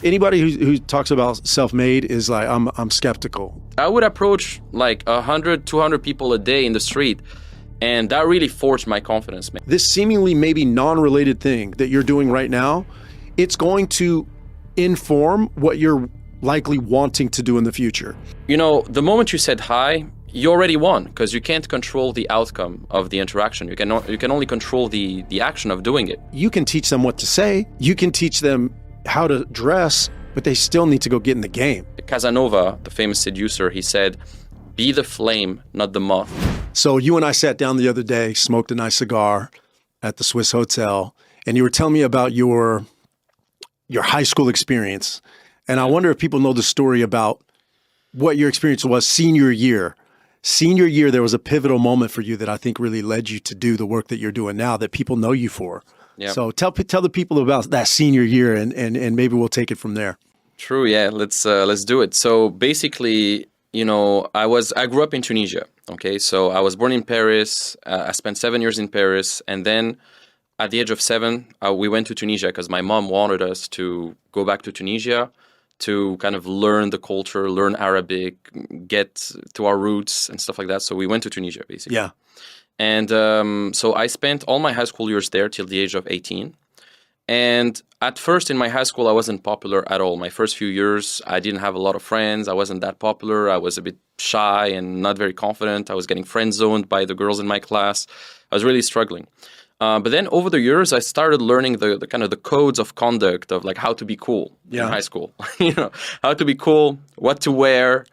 Anybody who talks about self-made is like, I'm skeptical. I would approach like 100, 200 people a day in the street, and that really forged my confidence, man. This seemingly maybe non-related thing that you're doing right now, it's going to inform what you're likely wanting to do in the future. You know, the moment you said hi, you already won, because you can't control the outcome of the interaction. You can only control the action of doing it. You can teach them what to say. You can teach them how to dress, but they still need to go get in the game. Casanova, the famous seducer, he said, "Be the flame, not the moth." So you and I sat down the other day, smoked a nice cigar at the Swiss Hotel, and you were telling me about your high school experience. And I wonder if people know the story about what your experience was senior year. Senior year, there was a pivotal moment for you that I think really led you to do the work that you're doing now that people know you for. Yeah. So tell the people about that senior year, and maybe we'll take it from there. True, yeah. Let's do it. So basically, you know, I grew up in Tunisia. Okay, so I was born in Paris. I spent 7 years in Paris, and then at the age of 7, we went to Tunisia because my mom wanted us to go back to Tunisia to kind of learn the culture, learn Arabic, get to our roots and stuff like that. So we went to Tunisia, basically. Yeah. And so I spent all my high school years there till the age of 18. And at first in my high school, I wasn't popular at all. My first few years, I didn't have a lot of friends. I wasn't that popular. I was a bit shy and not very confident. I was getting friend zoned by the girls in my class. I was really struggling. But then over the years, I started learning the kind of the codes of conduct of like how to be cool in high school. You know, how to be cool, what to wear,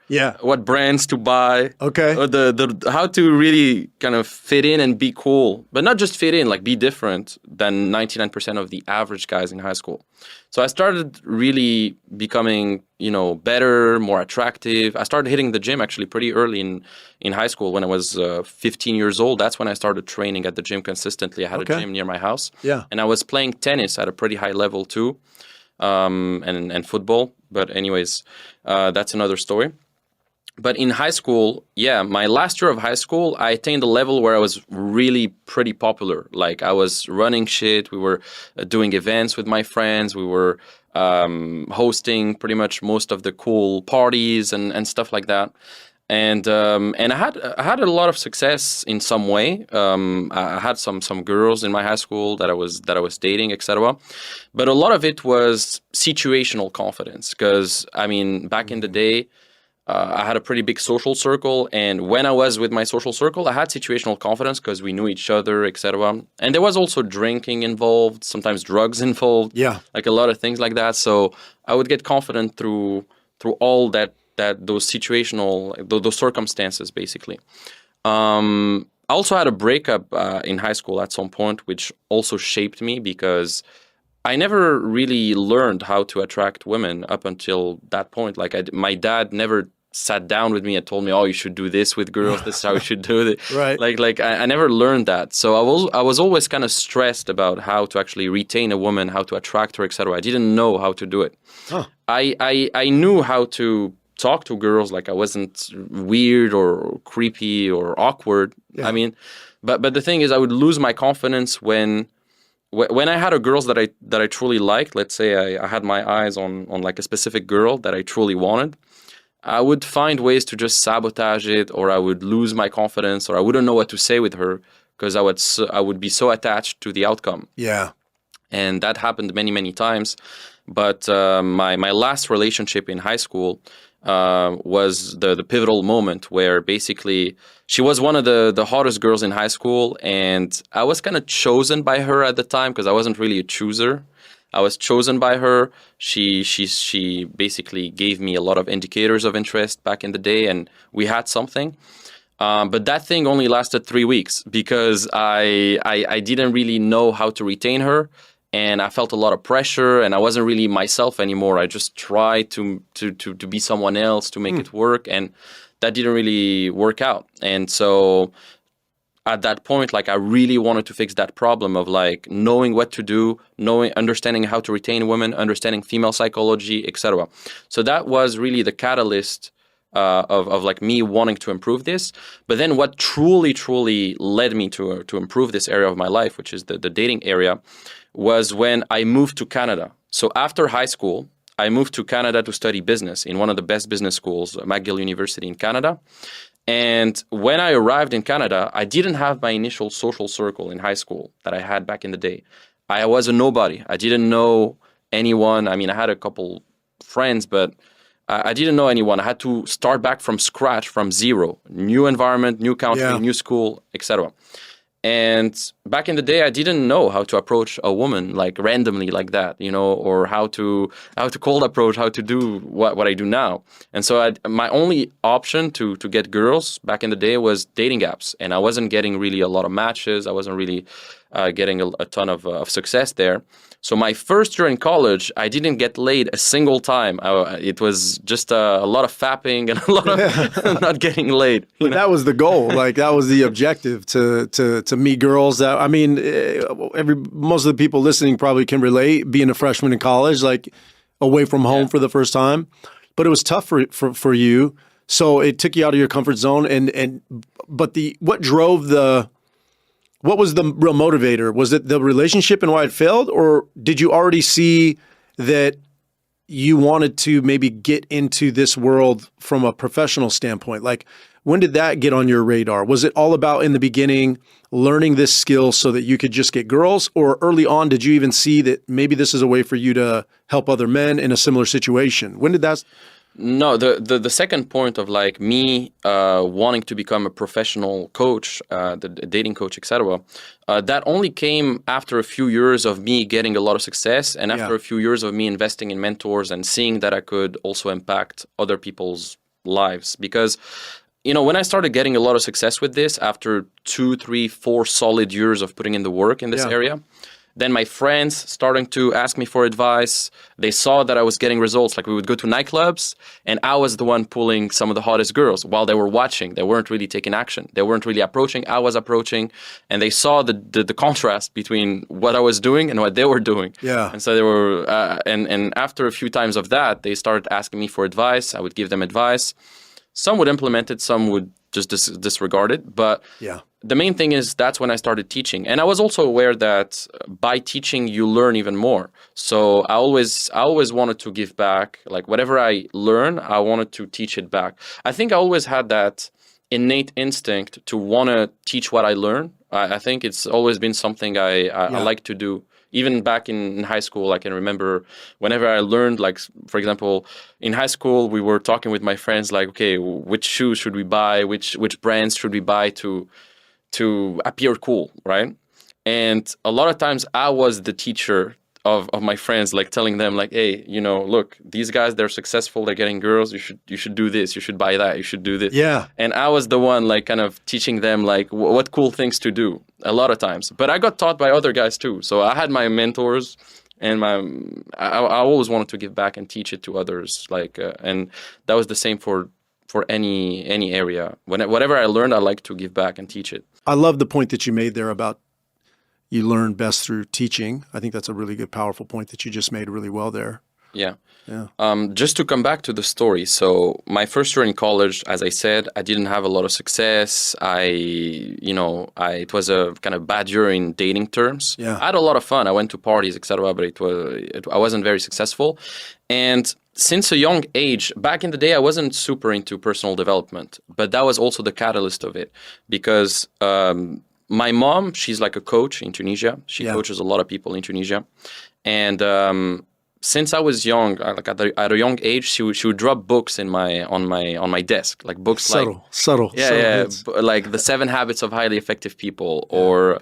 what brands to buy. Okay. The how to really kind of fit in and be cool, but not just fit in, like be different than 99% of the average guys in high school. So I started really becoming, you know, better, more attractive. I started hitting the gym actually pretty early in high school. When I was 15 years old, that's when I started training at the gym consistently. I had a gym near my house. Yeah. And I was playing tennis at a pretty high level too, and football. But anyways, that's another story. But in high school, my last year of high school, I attained a level where I was really pretty popular. Like I was running shit. We were doing events with my friends. We were hosting pretty much most of the cool parties and stuff like that. And I had a lot of success in some way. I had some girls in my high school that I was dating, etc. But a lot of it was situational confidence, because I mean, back in the day, I had a pretty big social circle, and when I was with my social circle, I had situational confidence because we knew each other, etc. And there was also drinking involved, sometimes drugs involved, like a lot of things like that. So I would get confident through all those situational, those circumstances, basically. I also had a breakup in high school at some point, which also shaped me because I never really learned how to attract women up until that point. Like my dad never sat down with me and told me, "Oh, you should do this with girls. This is how you should do it." Right. Like I never learned that. So I was always kind of stressed about how to actually retain a woman, how to attract her, etc. I didn't know how to do it. Huh. I knew how to talk to girls. Like I wasn't weird or creepy or awkward. Yeah. I mean, but the thing is, I would lose my confidence when I had a girls that I truly liked. Let's say I had my eyes on like a specific girl that I truly wanted. I would find ways to just sabotage it, or I would lose my confidence, or I wouldn't know what to say with her because I would be so attached to the outcome. Yeah. And that happened many, many times. But my last relationship in high school was the pivotal moment where basically she was one of the hottest girls in high school, and I was kind of chosen by her at the time because I wasn't really a chooser. I was chosen by her. She basically gave me a lot of indicators of interest back in the day, and we had something. But that thing only lasted 3 weeks because I didn't really know how to retain her, and I felt a lot of pressure, and I wasn't really myself anymore. I just tried to be someone else to make it work, and that didn't really work out. And so at that point, like I really wanted to fix that problem of like knowing what to do, understanding how to retain women, understanding female psychology, etc. So that was really the catalyst of like me wanting to improve this. But then what truly led me to improve this area of my life, which is the dating area, was when I moved to Canada. So after high school, I moved to Canada to study business in one of the best business schools, McGill University in Canada. And when I arrived in Canada, I didn't have my initial social circle in high school that I had back in the day. I was a nobody. I didn't know anyone. I mean, I had a couple friends, but I didn't know anyone. I had to start back from scratch, from zero. New environment, new country, new school, etc. And back in the day, I didn't know how to approach a woman like randomly like that, or how to cold approach, how to do what I do now. And so my only option to get girls back in the day was dating apps. And I wasn't getting really a lot of matches. I wasn't really getting a ton of success there. So my first year in college, I didn't get laid a single time. It was just a lot of fapping and a lot of not getting laid. But that was the goal. Like that was the objective to meet girls. That I mean, most of the people listening probably can relate. Being a freshman in college, like away from home for the first time, but it was tough for you. So it took you out of your comfort zone. But what was the real motivator? Was it the relationship and why it failed? Or did you already see that you wanted to maybe get into this world from a professional standpoint? Like, when did that get on your radar? Was it all about in the beginning learning this skill so that you could just get girls? Or early on, did you even see that maybe this is a way for you to help other men in a similar situation? When did that... No, the second point of like me wanting to become a professional coach, the dating coach, etc. That only came after a few years of me getting a lot of success, and after a few years of me investing in mentors and seeing that I could also impact other people's lives. Because when I started getting a lot of success with this after 2, 3, 4 solid years of putting in the work in this area. Then my friends starting to ask me for advice. They saw that I was getting results. Like we would go to nightclubs and I was the one pulling some of the hottest girls while they were watching. They weren't really taking action. They weren't really approaching. I was approaching. And they saw the contrast between what I was doing and what they were doing. Yeah. And so they were, and after a few times of that, they started asking me for advice. I would give them advice. Some would implement it. Some would just disregard it. But the main thing is that's when I started teaching. And I was also aware that by teaching, you learn even more. So I always wanted to give back. Like whatever I learn, I wanted to teach it back. I think I always had that innate instinct to want to teach what I learn. I think it's always been something I like to do. Even back in high school, I can remember whenever I learned, like, for example, in high school, we were talking with my friends, like, okay, which shoes should we buy? Which brands should we buy to appear cool, right? And a lot of times I was the teacher of my friends, like telling them like, hey, look, these guys, they're successful, they're getting girls, you should do this, you should buy that, you should do this. Yeah. And I was the one like kind of teaching them like what cool things to do a lot of times. But I got taught by other guys too. So I had my mentors and I always wanted to give back and teach it to others. Like, and that was the same for any area. Whatever I learned, I like to give back and teach it. I love the point that you made there about you learn best through teaching. I think that's a really good, powerful point that you just made really well there. Yeah. Just to come back to the story. So my first year in college, as I said, I didn't have a lot of success. It was a kind of bad year in dating terms. Yeah. I had a lot of fun. I went to parties, etc., but I wasn't very successful. And since a young age, back in the day, I wasn't super into personal development, but that was also the catalyst of it because my mom, she's like a coach in Tunisia. She coaches a lot of people in Tunisia. And since I was young, like at a young age, she would drop books on my desk, like books subtle. Like The 7 Habits of Highly Effective People or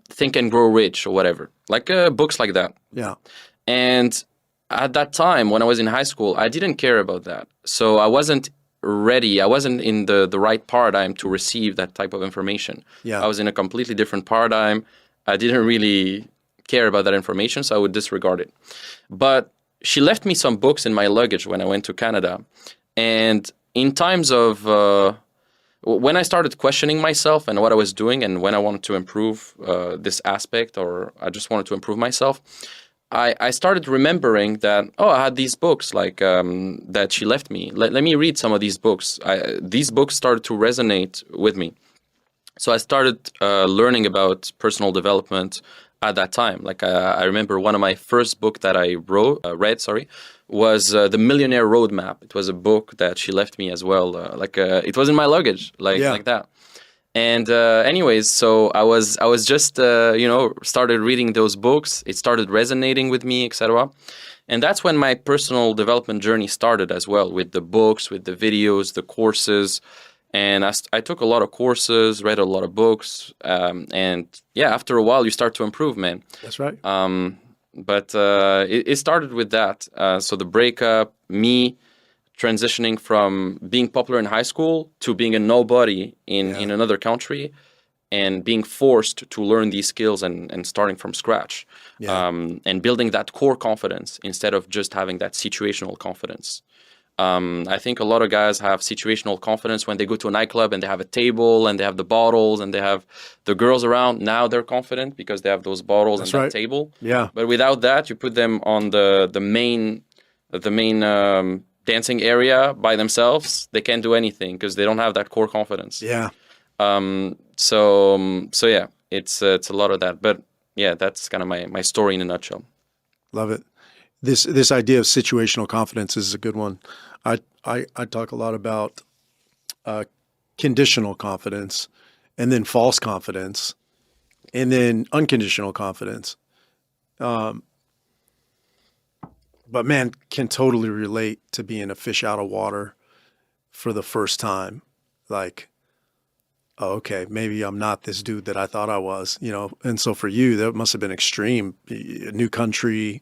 Think and Grow Rich or whatever, like books like that. Yeah. And at that time, when I was in high school, I didn't care about that. So I wasn't ready. I wasn't in the right paradigm to receive that type of information. Yeah. I was in a completely different paradigm. I didn't really care about that information, so I would disregard it. But she left me some books in my luggage when I went to Canada. And in times of when I started questioning myself and what I was doing and when I wanted to improve this aspect or I just wanted to improve myself, I started remembering that, I had these books like that she left me. Let me read some of these books. These books started to resonate with me. So I started learning about personal development. at that time. Like I remember one of my first book that I read, was The Millionaire Roadmap. It was a book that she left me as well. It was in my luggage, like that. And anyways, so I was just started reading those books. It started resonating with me, etc. And that's when my personal development journey started as well, with the books, with the videos, the courses. And I took a lot of courses, read a lot of books, and yeah, after a while you start to improve, man. That's right. But it started with that. So the breakup, me transitioning from being popular in high school to being a nobody in another country, and being forced to learn these skills and starting from scratch, and building that core confidence instead of just having that situational confidence. I think a lot of guys have situational confidence when they go to a nightclub and they have a table and they have the bottles and they have the girls around. Now they're confident because they have those bottles and that table. Yeah. But without that, you put them on the main dancing area by themselves. They can't do anything because they don't have that core confidence. Yeah. So yeah, it's a lot of that. But yeah, that's kind of my story in a nutshell. Love it. This idea of situational confidence is a good one. I talk a lot about conditional confidence, and then false confidence, and then unconditional confidence. But man, can totally relate to being a fish out of water for the first time. Like, oh, okay, maybe I'm not this dude that I thought I was, And so for you, that must have been extreme. A new country,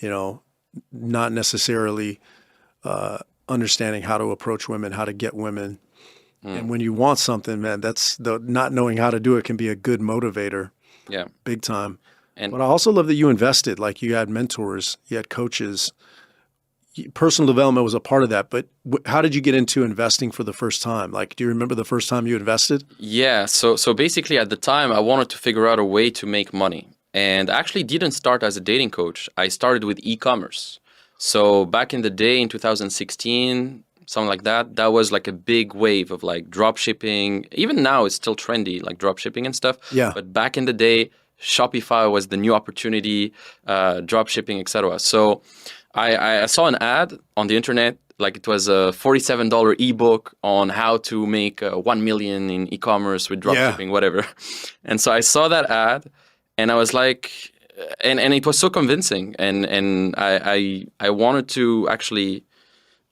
not necessarily understanding how to approach women, how to get women. And when you want something, man, that's not knowing how to do it can be a good motivator. Yeah. Big time. And but I also love that you invested, like you had mentors, you had coaches. Personal development was a part of that. But how did you get into investing for the first time? Like, do you remember the first time you invested? Yeah. So basically at the time, I wanted to figure out a way to make money. And I actually didn't start as a dating coach. I started with e-commerce. So back in the day in 2016, something like that, that was like a big wave of like drop shipping. Even now it's still trendy, like drop shipping and stuff. Yeah. But back in the day, Shopify was the new opportunity, drop shipping, etc. So I saw an ad on the internet, like it was a $47 ebook on how to make 1 million in e-commerce with drop shipping, whatever. And so I saw that ad. And I was like, and it was so convincing, and I wanted to actually,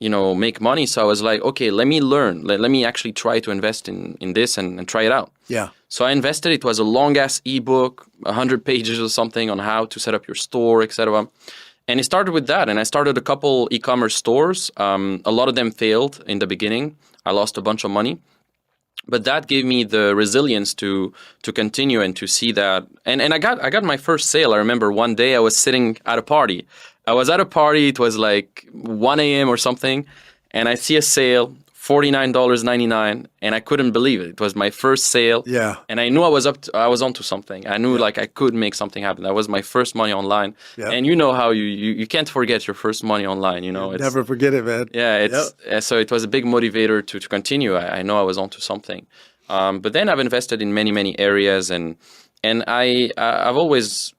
make money. So I was like, okay, let me learn. Let me actually try to invest in this and try it out. Yeah. So I invested. It was a long ass ebook, 100 pages or something on how to set up your store, etc. And it started with that. And I started a couple e-commerce stores. A lot of them failed in the beginning. I lost a bunch of money. But that gave me the resilience to continue and to see that. And I got my first sale. I remember one day I was sitting at a party. I was at a party. It was like 1 a.m. or something. And I see a sale, $49.99. And I couldn't believe it. It was my first sale. Yeah. And I knew I was onto something. I knew like I could make something happen. That was my first money online. Yeah. And you know how you can't forget your first money online, It's, never forget it, man. Yeah, so it was a big motivator to continue. I know I was onto something. But then I've invested in many, many areas, and I've always,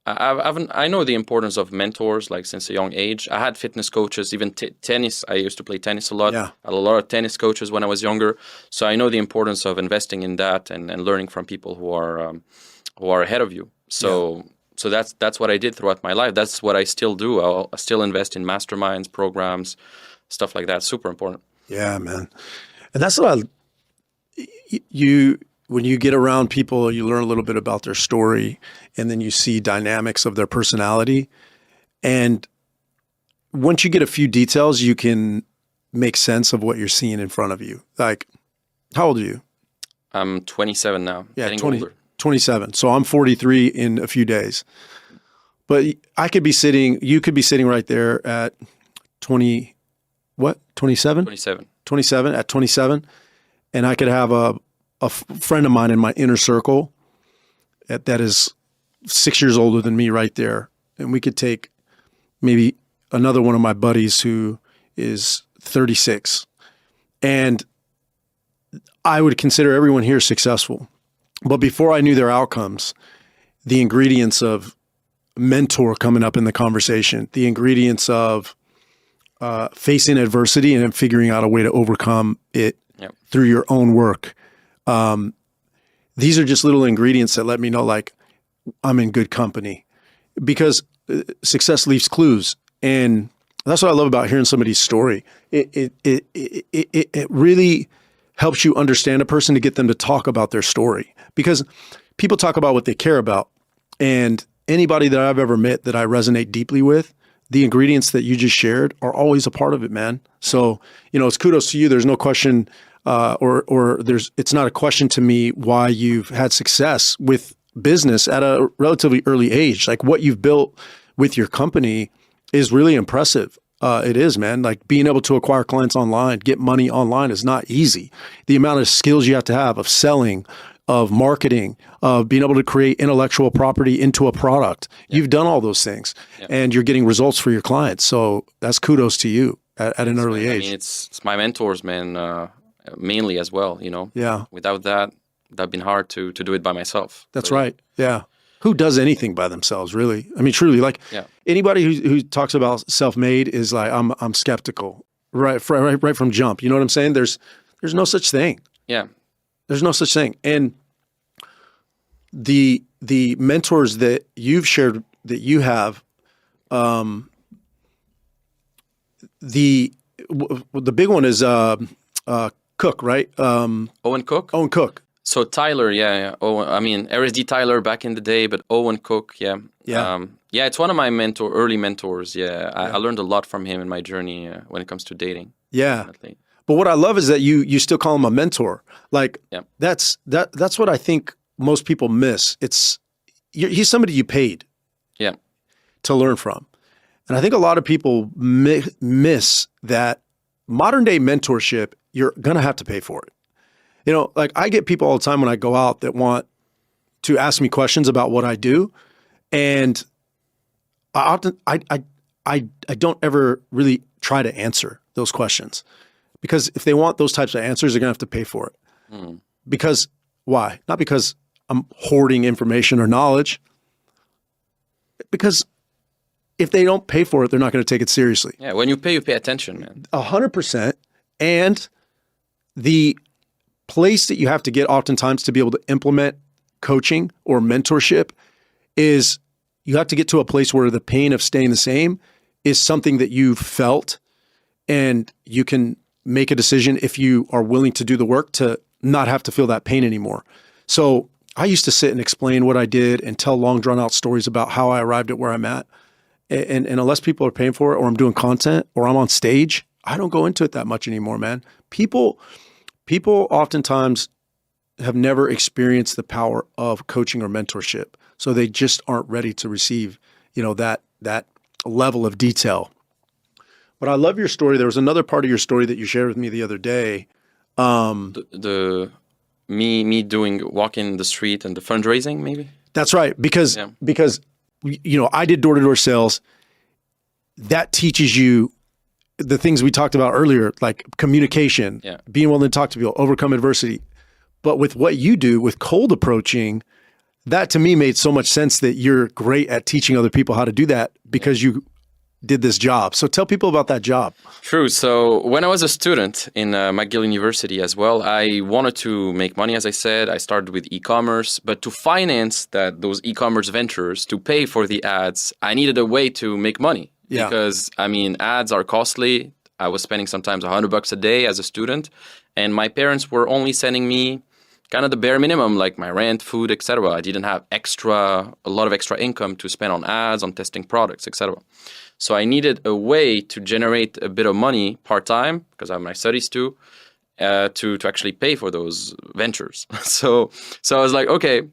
I know the importance of mentors, like since a young age. I had fitness coaches, even tennis. I used to play tennis a lot. Yeah. I had a lot of tennis coaches when I was younger. So I know the importance of investing in that and learning from people who are ahead of you. So that's what I did throughout my life. That's what I still do. I still invest in masterminds, programs, stuff like that. Super important. Yeah, man. And that's what when you get around people, you learn a little bit about their story, and then you see dynamics of their personality. And once you get a few details, you can make sense of what you're seeing in front of you. Like, how old are you? I'm 27 now. Yeah, getting older. 27. So I'm 43 in a few days. But you could be sitting right there at 20, what? 27? 27. 27, at 27. And I could have a friend of mine in my inner circle that is 6 years older than me right there. And we could take maybe another one of my buddies who is 36. And I would consider everyone here successful. But before I knew their outcomes, the ingredients of mentor coming up in the conversation, the ingredients of facing adversity and then figuring out a way to overcome it through your own work. These are just little ingredients that let me know, like, I'm in good company, because success leaves clues. And that's what I love about hearing somebody's story. It really helps you understand a person to get them to talk about their story, because people talk about what they care about. And anybody that I've ever met that I resonate deeply with, the ingredients that you just shared are always a part of it, man. So, it's kudos to you. There's no question, it's not a question to me why you've had success with business at a relatively early age. Like, what you've built with your company is really impressive. It is, man. Like, being able to acquire clients online, get money online is not easy. The amount of skills you have to have of selling, of marketing, of being able to create intellectual property into a product. You've done all those things and you're getting results for your clients. So that's kudos to you at an early age. I mean, it's my mentors, man, mainly as well, Yeah. Without that, that'd been hard to do it by myself. That's right. Yeah. Who does anything by themselves, really? I mean, truly, like anybody who talks about self-made is like, I'm skeptical right from jump. You know what I'm saying? There's no such thing. Yeah. There's no such thing. And the mentors that you've shared, that you have, the big one is Cook, right? Owen Cook? Owen Cook. So Tyler, yeah. RSD Tyler back in the day, but Owen Cook, yeah. It's one of my early mentors. Yeah, I learned a lot from him in my journey when it comes to dating. Yeah. Definitely. But what I love is that you still call him a mentor. Like, that's what I think most people miss. He's somebody you paid to learn from. And I think a lot of people miss that modern day mentorship, you're going to have to pay for it. Like, I get people all the time when I go out that want to ask me questions about what I do. And I don't ever really try to answer those questions. Because if they want those types of answers, they're going to have to pay for it. Because why? Not because I'm hoarding information or knowledge. Because if they don't pay for it, they're not going to take it seriously. Yeah, when you pay attention, man. 100%. And the place that you have to get oftentimes to be able to implement coaching or mentorship is you have to get to a place where the pain of staying the same is something that you've felt, and you can make a decision, if you are willing to do the work, to not have to feel that pain anymore. So I used to sit and explain what I did and tell long drawn out stories about how I arrived at where I'm at. And unless people are paying for it, or I'm doing content, or I'm on stage, I don't go into it that much anymore, man. People oftentimes have never experienced the power of coaching or mentorship. So they just aren't ready to receive, that level of detail. But I love your story. There was another part of your story that you shared with me the other day. Me doing walking the street and the fundraising, maybe? That's right. Because I did door-to-door sales. That teaches you the things we talked about earlier, like communication, being willing to talk to people, overcome adversity. But with what you do with cold approaching, that to me made so much sense that you're great at teaching other people how to do that, because you did this job. So tell people about that job. True. So when I was a student in McGill University as well, I wanted to make money, as I said. I started with e-commerce, but to finance those e-commerce ventures, to pay for the ads, I needed a way to make money. Yeah. Because, ads are costly. I was spending sometimes $100 a day as a student, and my parents were only sending me kind of the bare minimum, like my rent, food, etc. I didn't have a lot of extra income to spend on ads, on testing products, etc. So I needed a way to generate a bit of money part-time, because I have my studies too, to actually pay for those ventures. So I was like, okay,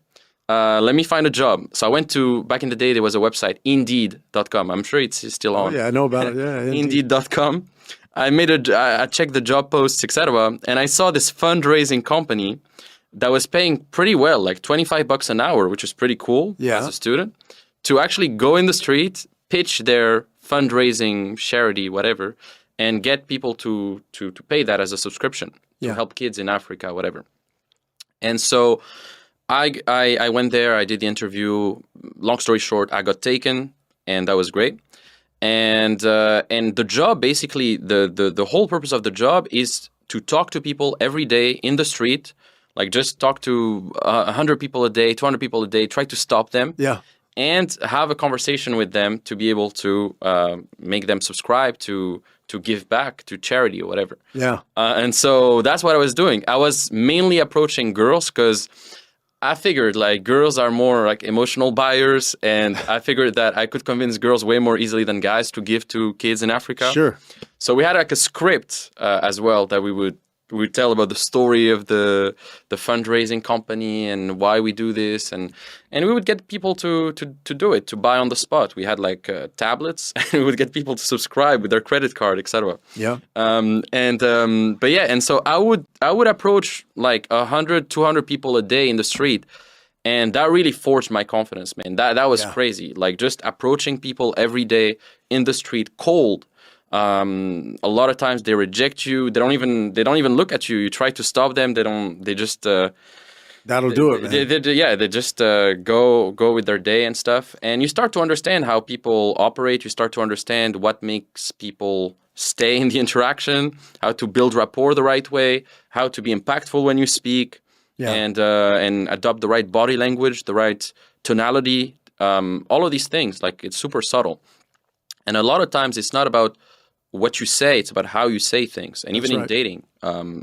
let me find a job. So I went to, back in the day, there was a website, Indeed.com. I'm sure it's still on. Oh, yeah, I know about it. Yeah, Indeed.com. I checked the job posts, etc. And I saw this fundraising company that was paying pretty well, like $25 an hour, which is pretty cool as a student, to actually go in the street, pitch their fundraising charity, whatever, and get people to pay that as a subscription to help kids in Africa, whatever. And so I went there. I did the interview. Long story short, I got taken, and that was great. And the job, basically, the whole purpose of the job is to talk to people every day in the street, like just talk to 100 people a day, 200 people a day, try to stop them, Yeah. and have a conversation with them to be able to make them subscribe to give back to charity or whatever. Yeah. And so that's what I was doing. I was mainly approaching girls because I figured like girls are more like emotional buyers, and I figured that I could convince girls way more easily than guys to give to kids in Africa. Sure. So we had like a script as well that we would tell about the story of the fundraising company and why we do this, and we would get people to do it, to buy on the spot. We had like tablets, and we would get people to subscribe with their credit card, etc. Yeah. But yeah, and so I would approach like 100, 200 people a day in the street, and that really forged my confidence, man. That was crazy. Like just approaching people every day in the street, cold. A lot of times they reject you. They don't even look at you. You try to stop them. They just That'll do it, man. they just go with their day and stuff. And you start to understand how people operate. You start to understand what makes people stay in the interaction, how to build rapport the right way, how to be impactful when you speak, and adopt the right body language, the right tonality, all of these things. Like it's super subtle. And a lot of times it's not about what you say, it's about how you say things. And even in dating,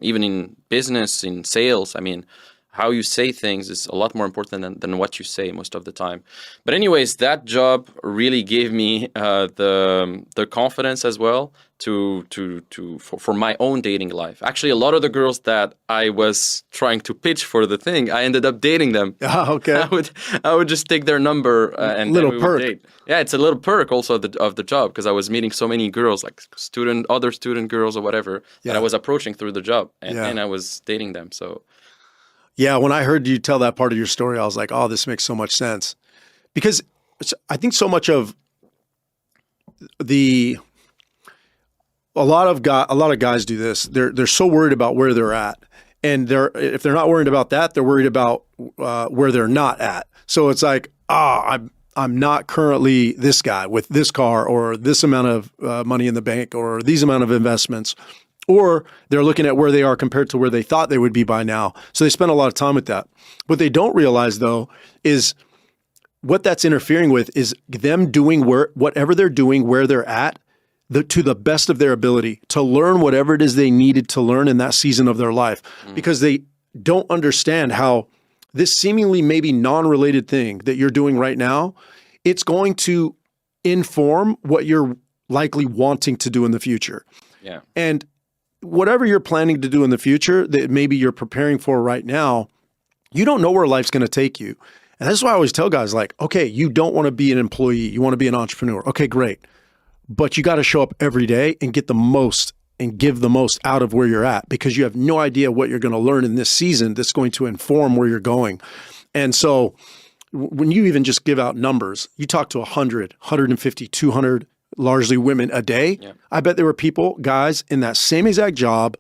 even in business, in sales, I mean, how you say things is a lot more important than what you say most of the time. But anyways, that job really gave me the confidence as well for my own dating life. Actually, a lot of the girls that I was trying to pitch for the thing, I ended up dating them. Oh, okay. I would just take their number and little then we perk. would date. Yeah, it's a little perk also of the job, because I was meeting so many girls, like other student girls or whatever, that I was approaching through the job, and I was dating them. So. Yeah, when I heard you tell that part of your story, I was like, oh, this makes so much sense. Because I think so much of a lot of guys do this. They're so worried about where they're at. And if they're not worried about that, they're worried about where they're not at. So it's like, I'm not currently this guy with this car or this amount of money in the bank or these amount of investments. Or they're looking at where they are compared to where they thought they would be by now. So they spend a lot of time with that. What they don't realize, though, is what that's interfering with is them doing whatever they're doing, where they're at, to the best of their ability to learn whatever it is they needed to learn in that season of their life. Because they don't understand how this seemingly maybe non-related thing that you're doing right now, it's going to inform what you're likely wanting to do in the future. Yeah. And whatever you're planning to do in the future that maybe you're preparing for right now, you don't know where life's going to take you. And that's why I always tell guys like, okay, you don't want to be an employee. You want to be an entrepreneur. Okay, great. But you got to show up every day and get the most and give the most out of where you're at, because you have no idea what you're going to learn in this season that's going to inform where you're going. And so when you even just give out numbers, you talk to 100, 150, 200, largely women a day. Yeah. I bet there were guys in that same exact job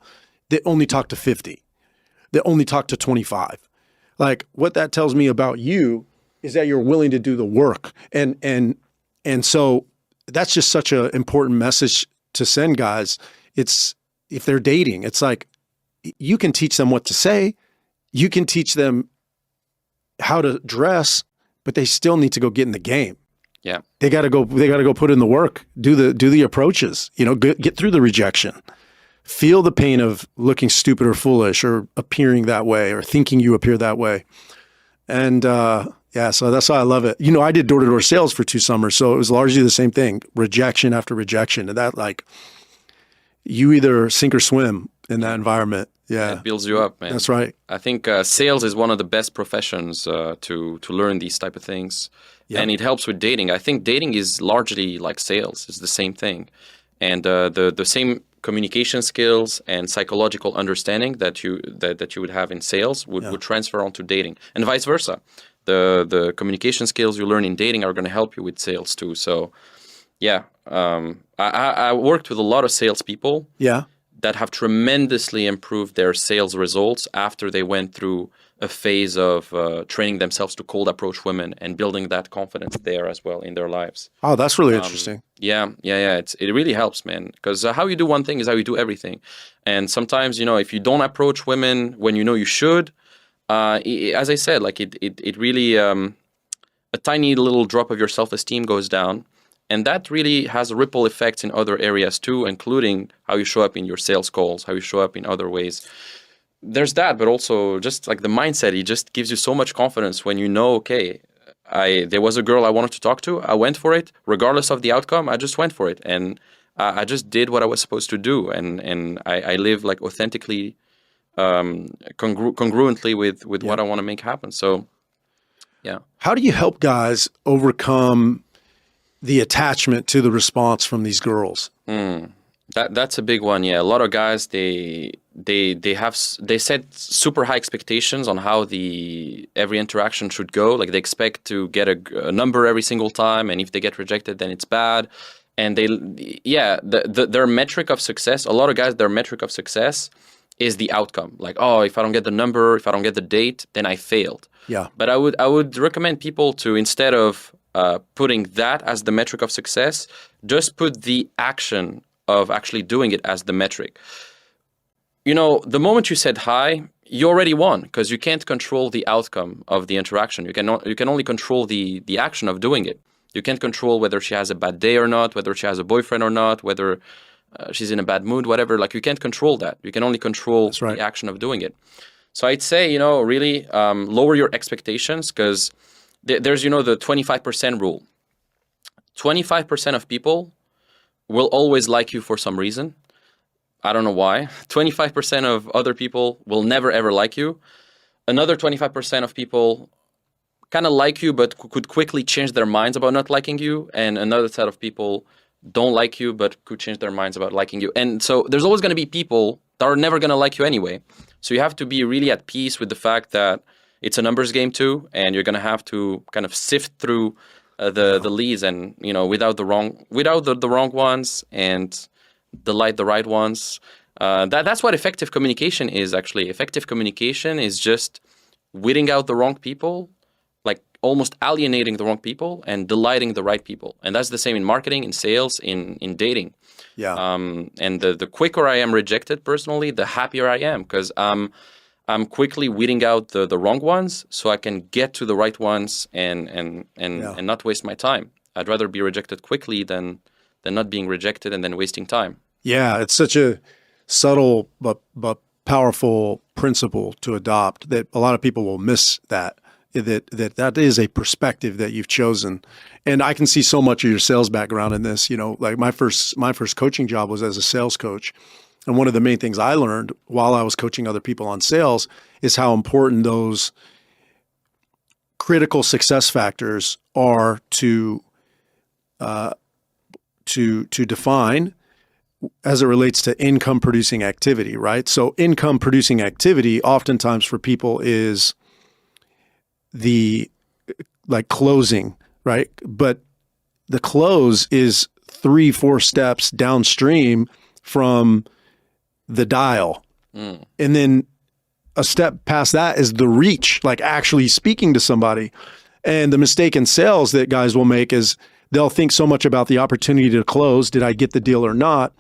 that only talked to 50, that only talked to 25. Like what that tells me about you is that you're willing to do the work. And so that's just such an important message to send guys. It's if they're dating, it's like you can teach them what to say, you can teach them how to dress, but they still need to go get in the game. Yeah. They got to go put in the work, do the approaches, get through the rejection, feel the pain of looking stupid or foolish or appearing that way or thinking you appear that way. And, so that's why I love it. I did door-to-door sales for 2 summers, so it was largely the same thing, rejection after rejection. And that, like, you either sink or swim in that environment. Yeah. It builds you up, man. That's right. I think sales is one of the best professions to learn these type of things. Yep. And it helps with dating. I think dating is largely like sales. It's the same thing. And the same communication skills and psychological understanding that you would have in sales would transfer onto dating, and vice versa. The communication skills you learn in dating are going to help you with sales too. So, yeah, I worked with a lot of salespeople. Yeah. that have tremendously improved their sales results after they went through a phase of training themselves to cold approach women and building that confidence there as well in their lives. Oh, that's really interesting. Yeah. It really helps, man. Because how you do one thing is how you do everything. And sometimes, if you don't approach women when you know you should, as I said, like it really, a tiny little drop of your self-esteem goes down. And that really has ripple effects in other areas too, including how you show up in your sales calls, how you show up in other ways. There's that, but also just like the mindset, it just gives you so much confidence when you know, okay, there was a girl I wanted to talk to. I went for it. Regardless of the outcome, I just went for it. And I just did what I was supposed to do. And I live like authentically, congruently with what I want to make happen. So, yeah. How do you help guys overcome the attachment to the response from these girls? That's a big one. Yeah, a lot of guys they set super high expectations on how every interaction should go. Like they expect to get a number every single time, and if they get rejected, then it's bad. And their metric of success. A lot of guys, their metric of success is the outcome. Like, oh, if I don't get the number, if I don't get the date, then I failed. Yeah. But I would recommend people to, instead of putting that as the metric of success, just put the action of actually doing it as the metric. The moment you said hi, you already won, because you can't control the outcome of the interaction. You can only control the action of doing it. You can't control whether she has a bad day or not, whether she has a boyfriend or not, whether she's in a bad mood, whatever. Like, you can't control that. You can only control the action of doing it. So I'd say, really lower your expectations, because there's, the 25% rule. 25% of people will always like you for some reason. I don't know why. 25% of other people will never, ever like you. Another 25% of people kind of like you, but could quickly change their minds about not liking you. And another set of people don't like you, but could change their minds about liking you. And so there's always going to be people that are never going to like you anyway. So you have to be really at peace with the fact that it's a numbers game too, and you're going to have to kind of sift through the leads, and without the wrong ones, and delight the right ones. That's what effective communication is. Actually, effective communication is just weeding out the wrong people, like almost alienating the wrong people, and delighting the right people. And that's the same in marketing, in sales, in dating. Yeah. And the quicker I am rejected personally, the happier I am, because I'm quickly weeding out the wrong ones, so I can get to the right ones and not waste my time. I'd rather be rejected quickly than not being rejected and then wasting time. Yeah, it's such a subtle but powerful principle to adopt that a lot of people will miss that is a perspective that you've chosen. And I can see so much of your sales background in this. Like my first coaching job was as a sales coach. And one of the main things I learned while I was coaching other people on sales is how important those critical success factors are to define as it relates to income producing activity, right? So income producing activity oftentimes for people is the closing, right? But the close is 3-4 steps downstream from the dial. And then a step past that is the reach, like actually speaking to somebody. And the mistake in sales that guys will make is they'll think so much about the opportunity to close. Did I get the deal or not?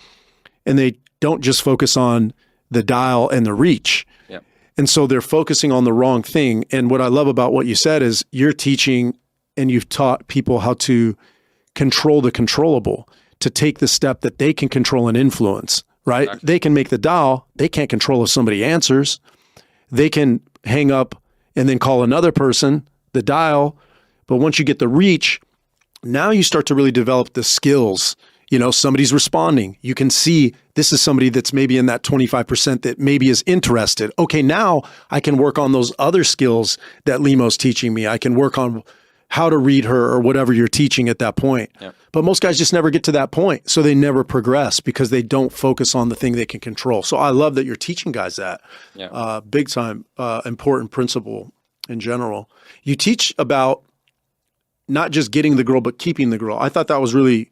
And they don't just focus on the dial and the reach. Yeah. And so they're focusing on the wrong thing. And what I love about what you said is you're teaching and you've taught people how to control the controllable, to take the step that they can control and influence. Right? Exactly. They can make the dial. They can't control if somebody answers. They can hang up and then call another person, the dial. But once you get the reach, now you start to really develop the skills. Somebody's responding. You can see this is somebody that's maybe in that 25% that maybe is interested. Okay, now I can work on those other skills that Limo's teaching me. I can work on how to read her or whatever you're teaching at that point. Yeah. But most guys just never get to that point. So they never progress because they don't focus on the thing they can control. So I love that you're teaching guys that. Yeah. Big time important principle in general. You teach about not just getting the girl, but keeping the girl. I thought that was really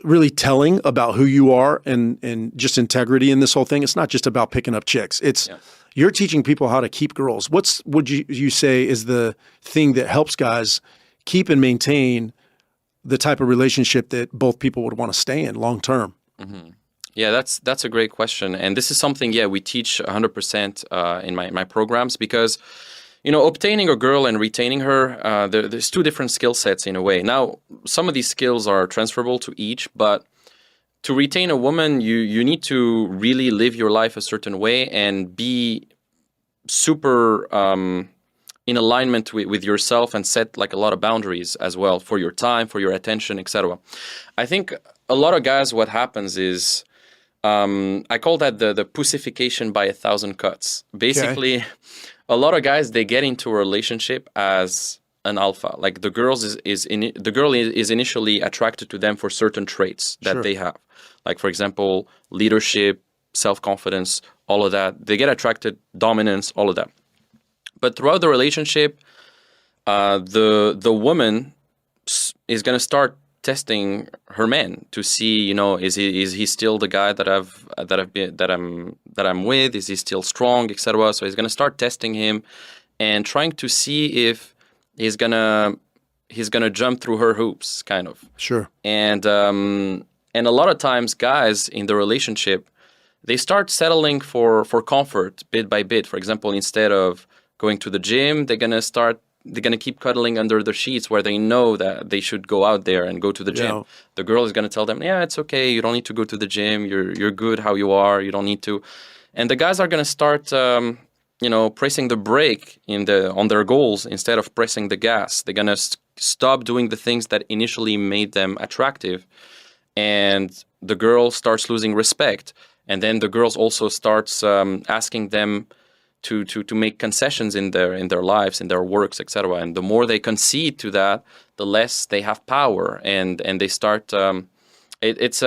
really telling about who you are and just integrity in this whole thing. It's not just about picking up chicks. It's you're teaching people how to keep girls. What's would you say is the thing that helps guys keep and maintain the type of relationship that both people would want to stay in long term? Mm-hmm. Yeah, that's a great question, and this is something we teach 100% in my programs, because obtaining a girl and retaining her, there's two different skill sets in a way. Now, some of these skills are transferable to each, but to retain a woman, you need to really live your life a certain way and be super in alignment with yourself, and set like a lot of boundaries as well for your time, for your attention, etc. I think a lot of guys, what happens is, I call that the pussification by 1,000 cuts. Basically, a lot of guys, they get into a relationship as an alpha. Like the girl is initially attracted to them for certain traits that they have. Like, for example, leadership, self-confidence, all of that. They get attracted, dominance, all of that. But throughout the relationship, the woman is going to start testing her man to see, is he still the guy that I'm with? Is he still strong, etc. So he's gonna start testing him and trying to see if he's gonna jump through her hoops, kind of. Sure. And a lot of times, guys in the relationship, they start settling for comfort bit by bit. For example, instead of going to the gym, they're gonna keep cuddling under the sheets, where they know that they should go out there and go to the gym. The girl is gonna tell them, yeah, it's okay, you don't need to go to the gym, you're good how you are, you don't need to. And the guys are gonna start pressing the brake on their goals instead of pressing the gas. They're gonna stop doing the things that initially made them attractive, and the girl starts losing respect. And then the girls also starts asking them to make concessions in their lives, in their works, etc. And the more they concede to that, the less they have power, and they start it's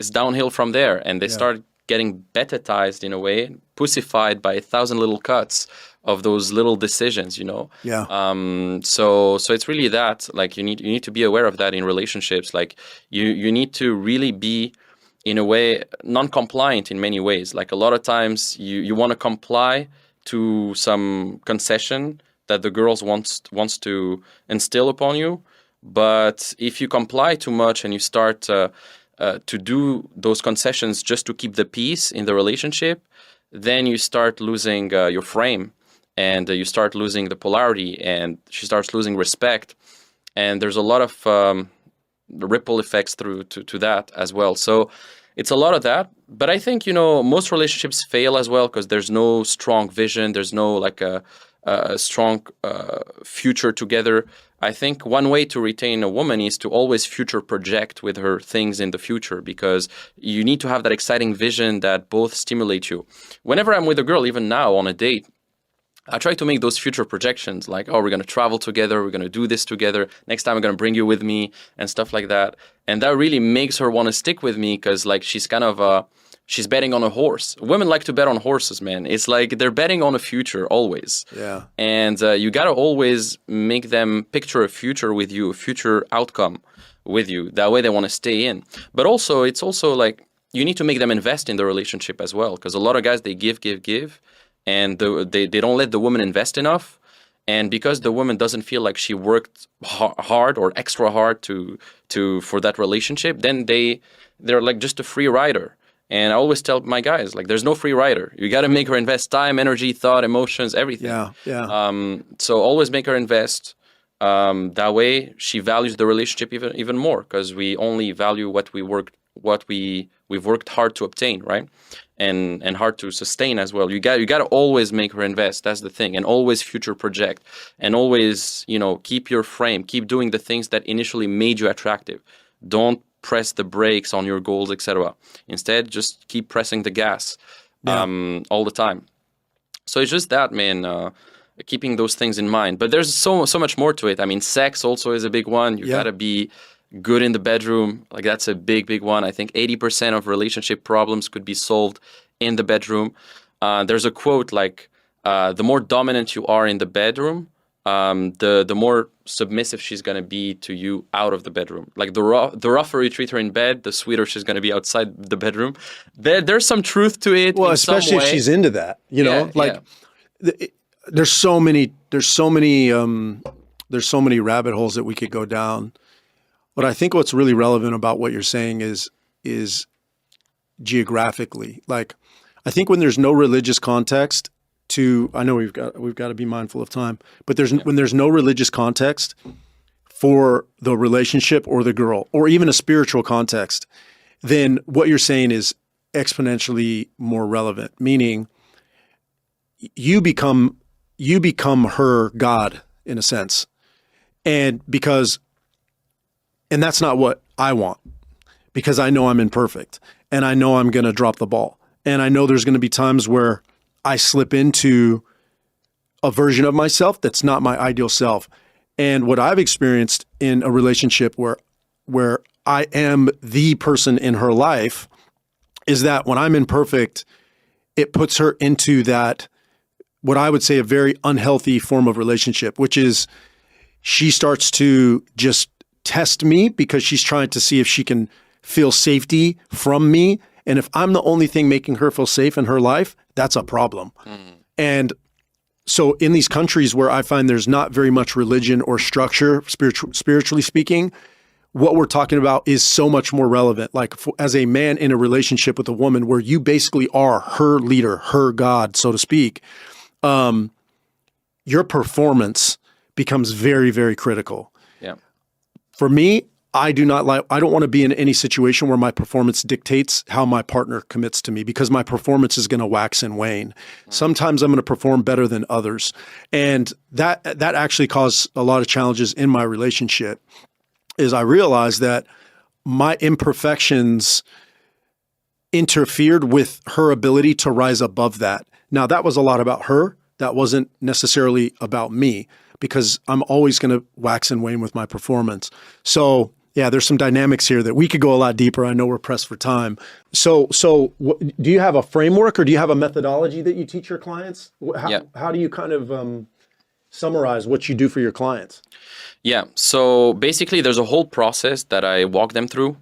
downhill from there, and they start getting betatized in a way, pussified by 1,000 little cuts of those little decisions, So it's really that, like, you need to be aware of that in relationships. Like you need to really be, in a way, non-compliant in many ways. Like a lot of times you want to comply to some concession that the girls wants to instill upon you. But if you comply too much and you start to do those concessions just to keep the peace in the relationship, then you start losing your frame, and you start losing the polarity, and she starts losing respect. And there's a lot of ripple effects through to that as well. So it's a lot of that. But I think, most relationships fail as well because there's no strong vision. There's no like a strong future together. I think one way to retain a woman is to always future project with her things in the future, because you need to have that exciting vision that both stimulate you. Whenever I'm with a girl, even now on a date, I try to make those future projections, like, oh, we're going to travel together, we're going to do this together, next time I'm going to bring you with me, and stuff like that. And that really makes her want to stick with me, because like she's kind of she's betting on a horse. Women like to bet on horses, man. It's like they're betting on a future always. Yeah. And you got to always make them picture a future with you, a future outcome with you. That way they want to stay in. But also, it's also like you need to make them invest in the relationship as well, because a lot of guys, they give, and they don't let the woman invest enough. And because the woman doesn't feel like she worked hard or extra hard for that relationship, then they're like just a free rider. And I always tell my guys, like, there's no free rider. You got to make her invest time, energy, thought, emotions, everything. Yeah. So always make her invest. That way she values the relationship even more, because we only value what we've worked hard to obtain, right? And hard to sustain as well. You got to always make her invest. That's the thing. And always future project, and always, keep your frame, keep doing the things that initially made you attractive. Don't press the brakes on your goals, etc. Instead, just keep pressing the gas all the time. So it's just that, man, keeping those things in mind. But there's so much more to it. I mean, sex also is a big one. You got to be good in the bedroom. Like, that's a big one. I think 80% of relationship problems could be solved in the bedroom. There's a quote like, the more dominant you are in the bedroom, the more submissive she's going to be to you out of the bedroom. Like the rougher you treat her in bed, the sweeter she's going to be outside the bedroom. There's some truth to it. Well, in especially some if way. she's into that, Yeah, like there's so many rabbit holes that we could go down. But I think what's really relevant about what you're saying is geographically. Like, I think when there's no religious context I know we've got to be mindful of time, but when there's no religious context for the relationship or the girl, or even a spiritual context, then what you're saying is exponentially more relevant, meaning you become her God in a sense. And that's not what I want, because I know I'm imperfect and I know I'm going to drop the ball. And I know there's going to be times where I slip into a version of myself that's not my ideal self. And what I've experienced in a relationship where I am the person in her life is that when I'm imperfect, it puts her into that, what I would say, a very unhealthy form of relationship, which is she starts to just test me because she's trying to see if she can feel safety from me. And if I'm the only thing making her feel safe in her life, that's a problem. And so in these countries where I find there's not very much religion or structure, spiritually speaking, what we're talking about is so much more relevant. Like as a man in a relationship with a woman where you basically are her leader, her God, so to speak, your performance becomes very, very critical. Yeah. For me, I don't want to be in any situation where my performance dictates how my partner commits to me, because my performance is going to wax and wane. Sometimes I'm going to perform better than others. And that actually caused a lot of challenges in my relationship, is I realized that my imperfections interfered with her ability to rise above that. Now, that was a lot about her. That wasn't necessarily about me, because I'm always going to wax and wane with my performance. So yeah, there's some dynamics here that we could go a lot deeper. I know we're pressed for time. So do you have a framework, or do you have a methodology that you teach your clients? How do you kind of summarize what you do for your clients? Yeah. So basically, there's a whole process that I walk them through.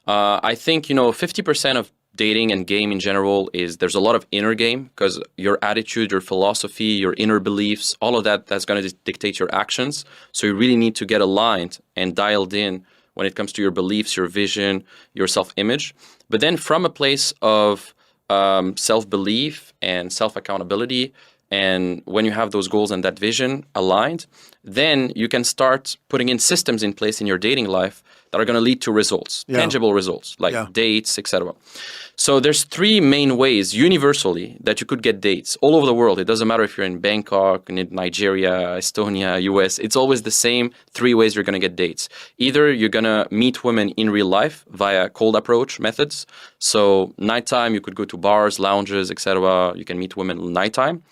I think, 50% of dating and game in general is there's a lot of inner game, because your attitude, your philosophy, your inner beliefs, all of that's going to dictate your actions. So you really need to get aligned and dialed in when it comes to your beliefs, your vision, your self-image. But then from a place of self-belief and self-accountability, and when you have those goals and that vision aligned, then you can start putting in systems in place in your dating life that are going to lead to results, tangible results, like dates, etc. So there's three main ways universally that you could get dates all over the world. It doesn't matter if you're in Bangkok, in Nigeria, Estonia, US. It's always the same three ways you're going to get dates. Either you're going to meet women in real life via cold approach methods. So nighttime, you could go to bars, lounges, etc. You can meet women nighttime.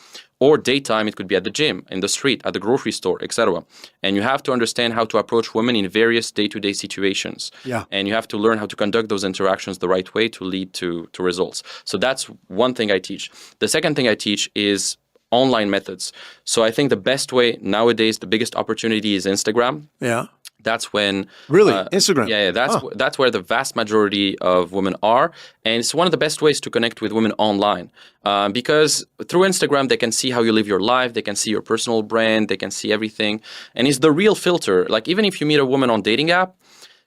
Or daytime, it could be at the gym, in the street, at the grocery store, etc. And you have to understand how to approach women in various day-to-day situations. Yeah. And you have to learn how to conduct those interactions the right way to lead to results. So that's one thing I teach. The second thing I teach is online methods. So I think the best way nowadays, the biggest opportunity is Instagram. Yeah. That's when really Instagram. Yeah, that's where the vast majority of women are, and it's one of the best ways to connect with women online, because through Instagram they can see how you live your life, they can see your personal brand, they can see everything, and it's the real filter. Like even if you meet a woman on dating app,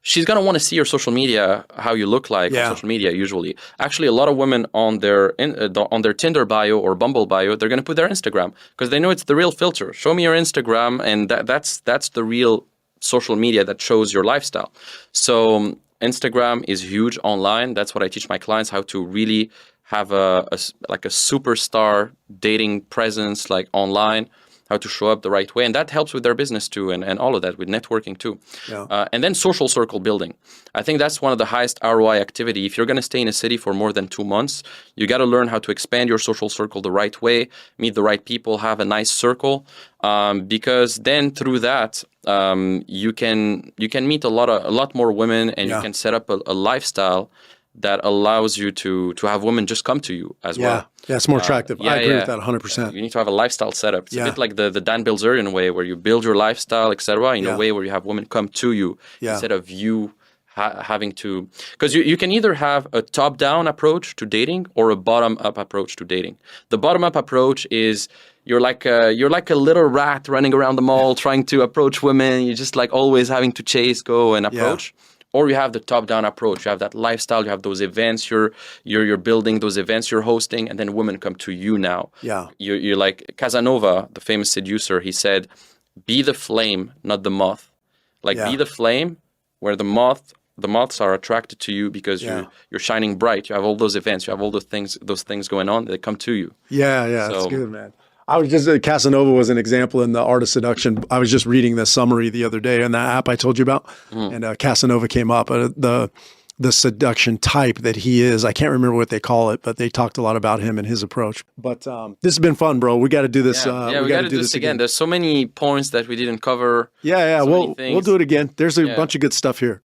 she's gonna want to see your social media, how you look like on social media. Usually, actually, a lot of women on their Tinder bio or Bumble bio, they're gonna put their Instagram because they know it's the real filter. Show me your Instagram, and that's the real social media that shows your lifestyle. So Instagram is huge online. That's what I teach my clients, how to really have a superstar dating presence like online, how to show up the right way. And that helps with their business too, and all of that, with networking too. Yeah. And then social circle building. I think that's one of the highest ROI activity. If you're going to stay in a city for more than 2 months, you got to learn how to expand your social circle the right way, meet the right people, have a nice circle, because then through that, you can meet a lot more women, and you can set up a lifestyle that allows you to have women just come to you as well. Yeah, it's more attractive. I agree with that 100%. You need to have a lifestyle setup. It's a Yeah. bit like the Dan Bilzerian way, where you build your lifestyle, etc., in Yeah. a way where you have women come to you Yeah. instead of you having to. Because you can either have a top-down approach to dating or a bottom-up approach to dating. The bottom-up approach is you're like a little rat running around the mall trying to approach women. You're just like always having to chase, go, and approach. Or you have the top-down approach. You have that lifestyle. You have those events you're building, those events you're hosting, and then women come to you now. Yeah. You're like Casanova, the famous seducer. He said, "Be the flame, not the moth. Like be the flame, where the moths are attracted to you because you're shining bright. You have all those events. You have all those things going on. They come to you." Yeah, that's good, man. I was just Casanova was an example in the Art of Seduction. I was just reading the summary the other day in that app I told you about, and Casanova came up. The seduction type that he is, I can't remember what they call it, but they talked a lot about him and his approach. But this has been fun, bro. We got to do this. We got to do this again. There's so many points that we didn't cover. We'll do it again. There's a bunch of good stuff here.